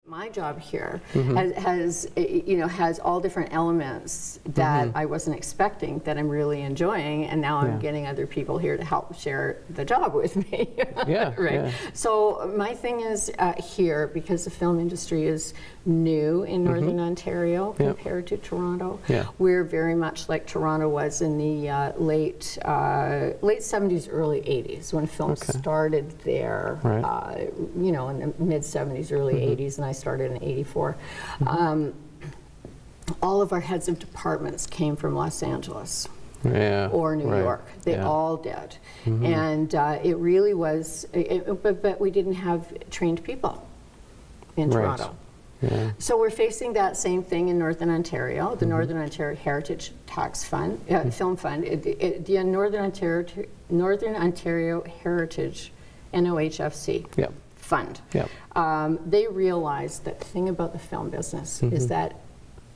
My job here has all different elements that I wasn't expecting, that I'm really enjoying, and now I'm getting other people here to help share the job with me. Right. So my thing is here, because the film industry is new in Northern Ontario compared to Toronto. We're very much like Toronto was in the late 70s, early 80s, when film started there. In the mid 70s, early 80s, and I started in '84. All of our heads of departments came from Los Angeles or New York. They all did. And it really was, but we didn't have trained people in Toronto. So we're facing that same thing in Northern Ontario, the Northern Ontario Heritage Tax Fund, Film Fund, the Northern Ontario Heritage, NOHFC. Fund. They realized that the thing about the film business is that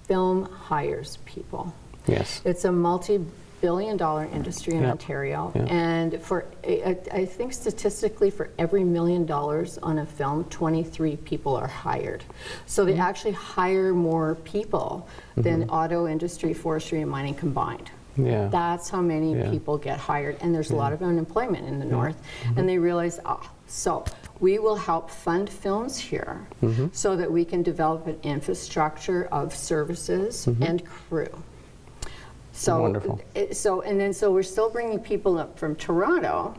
film hires people. It's a multi-billion-dollar industry in Ontario, and for I think statistically, for every $1 million on a film, 23 people are hired. So they actually hire more people than auto industry, forestry, and mining combined. That's how many people get hired, and there's a lot of unemployment in the north, and they realize, so we will help fund films here so that we can develop an infrastructure of services and crew. So wonderful. So we're still bringing people up from Toronto,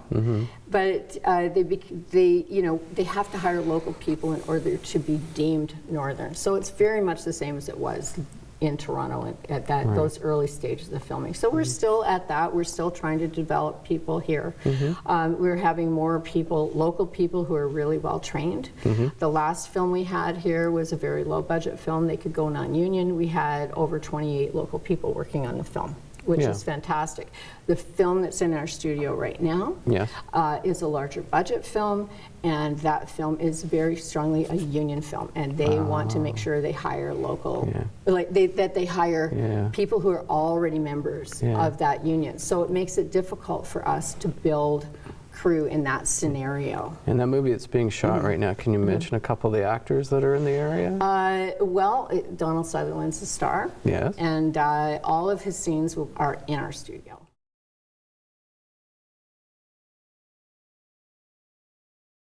but they have to hire local people in order to be deemed northern. So it's very much the same as it was in Toronto at those early stages of filming. So we're still at that. We're still trying to develop people here. We're having more people, local people who are really well trained. The last film we had here was a very low budget film. They could go non-union. We had over 28 local people working on the film, which is fantastic. The film that's in our studio right now is a larger budget film, and that film is very strongly a union film, and they want to make sure they hire local, that they hire people who are already members of that union. So it makes it difficult for us to build crew in that scenario. And that movie that's being shot right now, can you mention a couple of the actors that are in the area? Well, Donald Sutherland's the star, and all of his scenes are in our studio.